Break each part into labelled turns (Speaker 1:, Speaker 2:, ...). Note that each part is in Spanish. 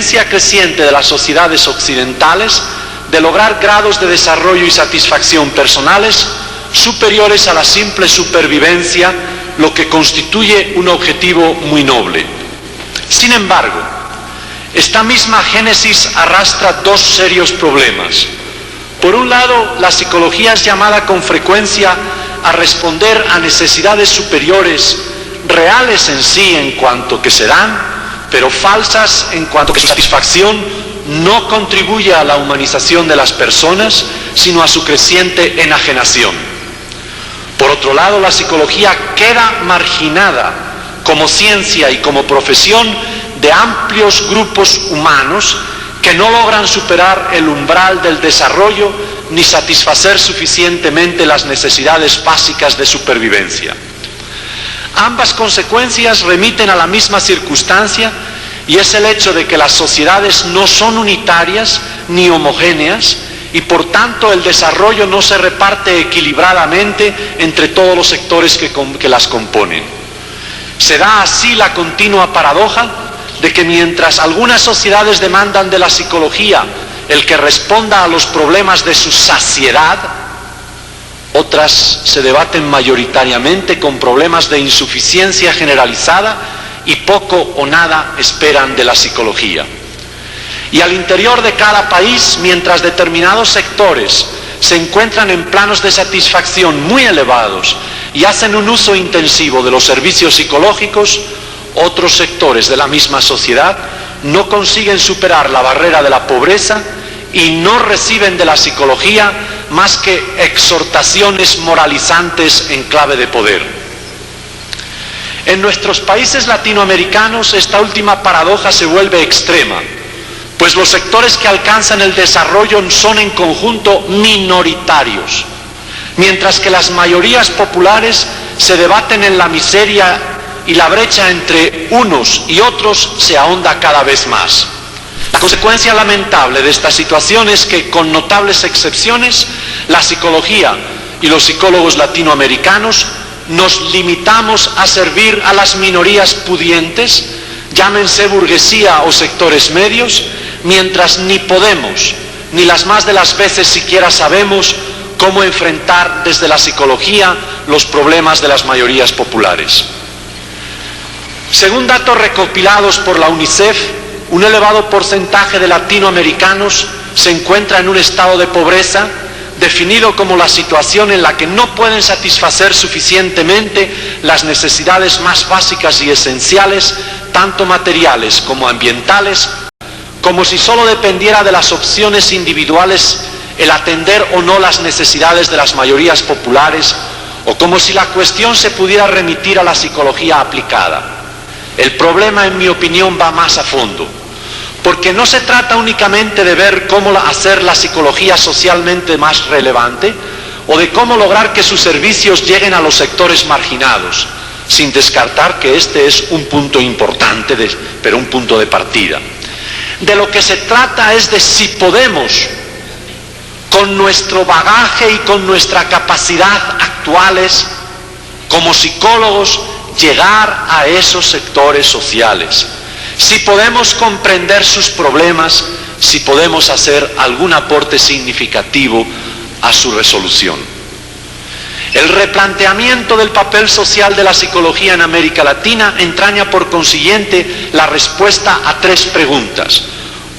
Speaker 1: exigencia creciente de las sociedades occidentales de lograr grados de desarrollo y satisfacción personales superiores a la simple supervivencia, lo que constituye un objetivo muy noble. Sin embargo, esta misma génesis arrastra dos serios problemas. Por un lado, la psicología es llamada con frecuencia a responder a necesidades superiores, reales en sí en cuanto que se dan, pero falsas en cuanto que su satisfacción no contribuye a la humanización de las personas, sino a su creciente enajenación. Por otro lado, la psicología queda marginada como ciencia y como profesión de amplios grupos humanos que no logran superar el umbral del desarrollo ni satisfacer suficientemente las necesidades básicas de supervivencia. Ambas consecuencias remiten a la misma circunstancia, y es el hecho de que las sociedades no son unitarias ni homogéneas, y por tanto el desarrollo no se reparte equilibradamente entre todos los sectores que las componen. Se da así la continua paradoja de que mientras algunas sociedades demandan de la psicología el que responda a los problemas de su saciedad, otras se debaten mayoritariamente con problemas de insuficiencia generalizada y poco o nada esperan de la psicología. Y al interior de cada país, mientras determinados sectores se encuentran en planos de satisfacción muy elevados y hacen un uso intensivo de los servicios psicológicos, otros sectores de la misma sociedad no consiguen superar la barrera de la pobreza y no reciben de la psicología más que exhortaciones moralizantes en clave de poder. En nuestros países latinoamericanos esta última paradoja se vuelve extrema, pues los sectores que alcanzan el desarrollo son en conjunto minoritarios, mientras que las mayorías populares se debaten en la miseria y la brecha entre unos y otros se ahonda cada vez más. La consecuencia lamentable de esta situación es que, con notables excepciones, la psicología y los psicólogos latinoamericanos nos limitamos a servir a las minorías pudientes, llámense burguesía o sectores medios, mientras ni podemos, ni las más de las veces siquiera sabemos cómo enfrentar desde la psicología los problemas de las mayorías populares. Según datos recopilados por la UNICEF, un elevado porcentaje de latinoamericanos se encuentra en un estado de pobreza, definido como la situación en la que no pueden satisfacer suficientemente las necesidades más básicas y esenciales, tanto materiales como ambientales, como si solo dependiera de las opciones individuales el atender o no las necesidades de las mayorías populares, o como si la cuestión se pudiera remitir a la psicología aplicada. El problema, en mi opinión, va más a fondo, porque no se trata únicamente de ver cómo hacer la psicología socialmente más relevante o de cómo lograr que sus servicios lleguen a los sectores marginados, sin descartar que este es un punto importante, pero un punto de partida. De lo que se trata es de si podemos, con nuestro bagaje y con nuestra capacidad actuales, como psicólogos, llegar a esos sectores sociales. Si podemos comprender sus problemas, si podemos hacer algún aporte significativo a su resolución. El replanteamiento del papel social de la psicología en América Latina entraña por consiguiente la respuesta a tres preguntas: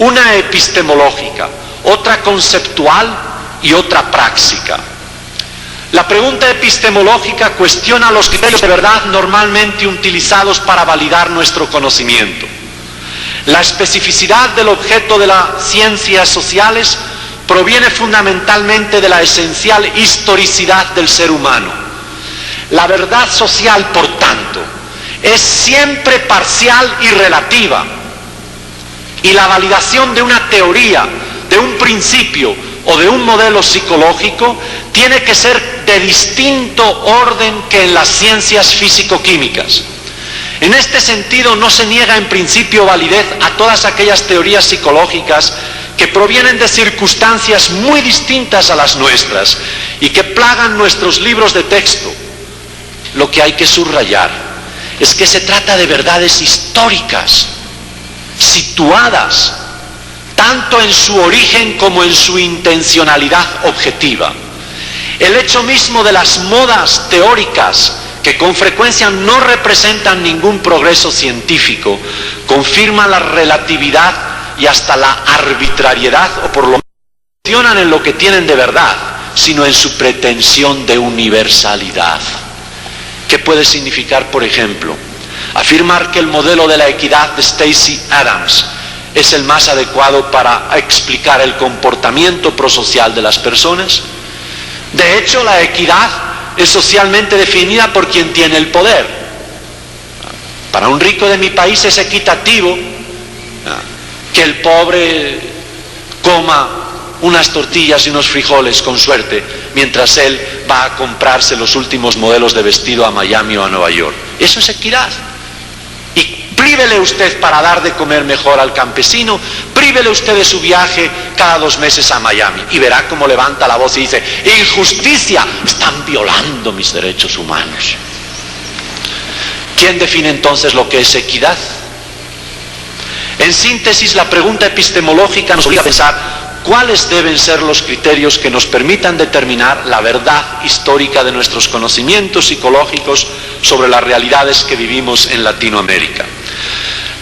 Speaker 1: una epistemológica, otra conceptual y otra práctica. La pregunta epistemológica cuestiona los criterios de verdad normalmente utilizados para validar nuestro conocimiento. La especificidad del objeto de las ciencias sociales proviene fundamentalmente de la esencial historicidad del ser humano. La verdad social, por tanto, es siempre parcial y relativa, y la validación de una teoría, de un principio o de un modelo psicológico tiene que ser de distinto orden que en las ciencias físico-químicas. En este sentido, no se niega en principio validez a todas aquellas teorías psicológicas que provienen de circunstancias muy distintas a las nuestras y que plagan nuestros libros de texto. Lo que hay que subrayar es que se trata de verdades históricas situadas tanto en su origen como en su intencionalidad objetiva. El hecho mismo de las modas teóricas, que con frecuencia no representan ningún progreso científico, confirma la relatividad y hasta la arbitrariedad, o por lo menos no funcionan en lo que tienen de verdad, sino en su pretensión de universalidad. ¿Qué puede significar, por ejemplo, afirmar que el modelo de la equidad de Stacey Adams es el más adecuado para explicar el comportamiento prosocial de las personas? De hecho, la equidad es socialmente definida por quien tiene el poder. Para un rico de mi país es equitativo que el pobre coma unas tortillas y unos frijoles con suerte, mientras él va a comprarse los últimos modelos de vestido a Miami o a Nueva York. Eso es equidad. Y prívele usted para dar de comer mejor al campesino, prívele usted de su viaje cada 2 meses a Miami, y verá cómo levanta la voz y dice: injusticia, están violando mis derechos humanos. ¿Quién define entonces lo que es equidad? En síntesis, la pregunta epistemológica nos obliga a pensar cuáles deben ser los criterios que nos permitan determinar la verdad histórica de nuestros conocimientos psicológicos sobre las realidades que vivimos en Latinoamérica.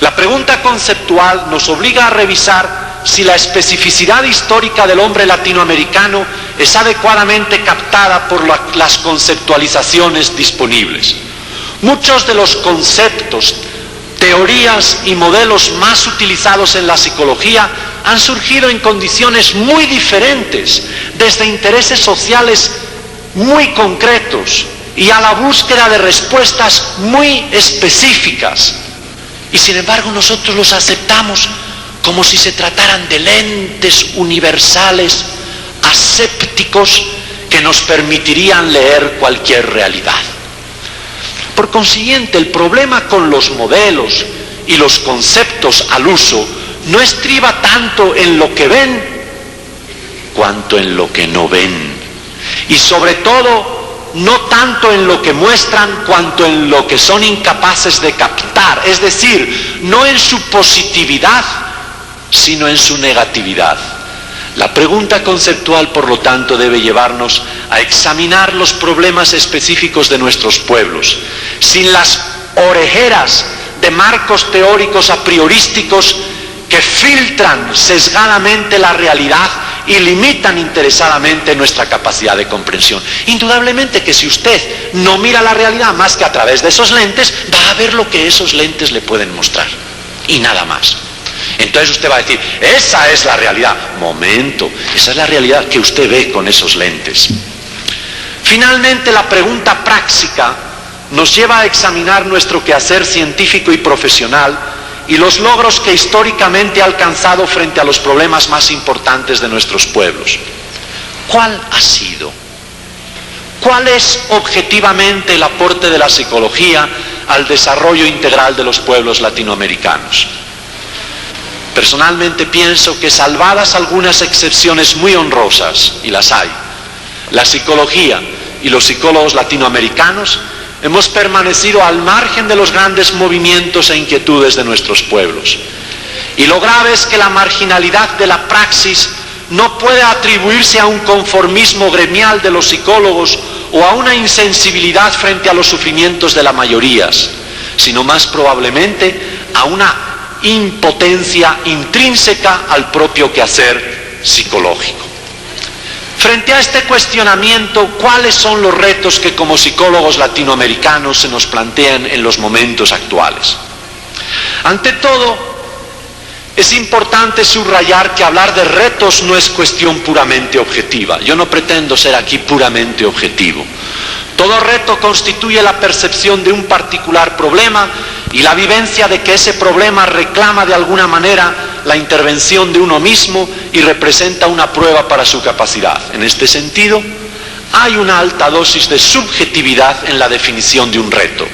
Speaker 1: La pregunta conceptual nos obliga a revisar si la especificidad histórica del hombre latinoamericano es adecuadamente captada por las conceptualizaciones disponibles. Muchos de los conceptos, teorías y modelos más utilizados en la psicología han surgido en condiciones muy diferentes, desde intereses sociales muy concretos y a la búsqueda de respuestas muy específicas. Y sin embargo nosotros los aceptamos como si se trataran de lentes universales, asépticos, que nos permitirían leer cualquier realidad. Por consiguiente, el problema con los modelos y los conceptos al uso no estriba tanto en lo que ven, cuanto en lo que no ven. Y sobre todo, no tanto en lo que muestran, cuanto en lo que son incapaces de captar. Es decir, no en su positividad, sino en su negatividad. La pregunta conceptual, por lo tanto, debe llevarnos a examinar los problemas específicos de nuestros pueblos, sin las orejeras de marcos teóricos a priorísticos que filtran sesgadamente la realidad y limitan interesadamente nuestra capacidad de comprensión. Indudablemente que si usted no mira la realidad más que a través de esos lentes, va a ver lo que esos lentes le pueden mostrar, y nada más. Entonces usted va a decir: esa es la realidad. Momento, esa es la realidad que usted ve con esos lentes. Finalmente, la pregunta práctica nos lleva a examinar nuestro quehacer científico y profesional y los logros que históricamente ha alcanzado frente a los problemas más importantes de nuestros pueblos. ¿Cuál ha sido? ¿Cuál es objetivamente el aporte de la psicología al desarrollo integral de los pueblos latinoamericanos? Personalmente pienso que, salvadas algunas excepciones muy honrosas, y las hay, la psicología y los psicólogos latinoamericanos hemos permanecido al margen de los grandes movimientos e inquietudes de nuestros pueblos. Y lo grave es que la marginalidad de la praxis no puede atribuirse a un conformismo gremial de los psicólogos o a una insensibilidad frente a los sufrimientos de las mayorías, sino más probablemente a una impotencia intrínseca al propio quehacer psicológico. Frente a este cuestionamiento, ¿cuáles son los retos que como psicólogos latinoamericanos se nos plantean en los momentos actuales? Ante todo, es importante subrayar que hablar de retos no es cuestión puramente objetiva. Yo no pretendo ser aquí puramente objetivo. Todo reto constituye la percepción de un particular problema y la vivencia de que ese problema reclama de alguna manera la intervención de uno mismo y representa una prueba para su capacidad. En este sentido, hay una alta dosis de subjetividad en la definición de un reto.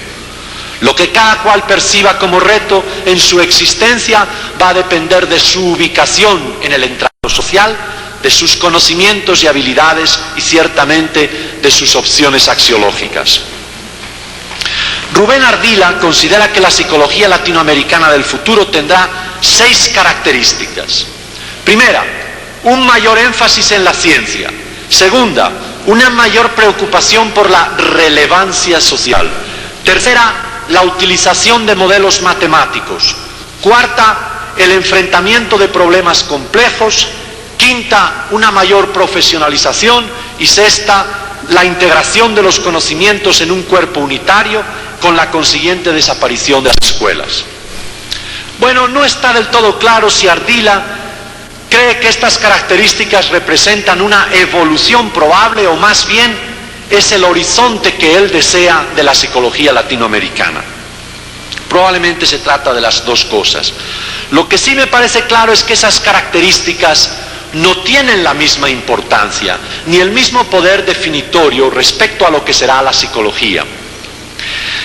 Speaker 1: Lo que cada cual perciba como reto en su existencia va a depender de su ubicación en el entorno social, de sus conocimientos y habilidades y ciertamente de sus opciones axiológicas. Rubén Ardila considera que la psicología latinoamericana del futuro tendrá 6 características. Primera, un mayor énfasis en la ciencia. Segunda, una mayor preocupación por la relevancia social. Tercera, la utilización de modelos matemáticos. Cuarta, el enfrentamiento de problemas complejos. Quinta, una mayor profesionalización. Y sexta, la integración de los conocimientos en un cuerpo unitario, con la consiguiente desaparición de las escuelas. Bueno, no está del todo claro si Ardila cree que estas características representan una evolución probable o más bien es el horizonte que él desea de la psicología latinoamericana. Probablemente se trata de las dos cosas. Lo que sí me parece claro es que esas características no tienen la misma importancia ni el mismo poder definitorio respecto a lo que será la psicología.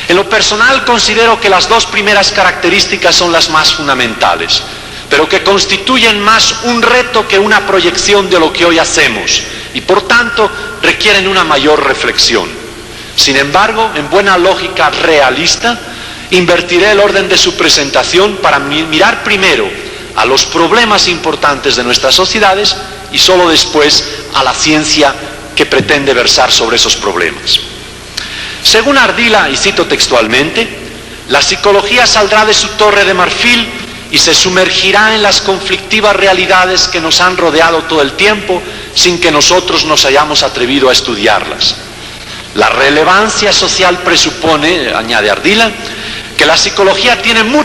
Speaker 1: En lo personal considero que las dos primeras características son las más fundamentales, pero que constituyen más un reto que una proyección de lo que hoy hacemos y por tanto requieren una mayor reflexión. Sin embargo, en buena lógica realista, invertiré el orden de su presentación para mirar primero a los problemas importantes de nuestras sociedades y solo después a la ciencia que pretende versar sobre esos problemas. Según Ardila, y cito textualmente, la psicología saldrá de su torre de marfil y se sumergirá en las conflictivas realidades que nos han rodeado todo el tiempo sin que nosotros nos hayamos atrevido a estudiarlas. La relevancia social presupone, añade Ardila, que la psicología tiene mucho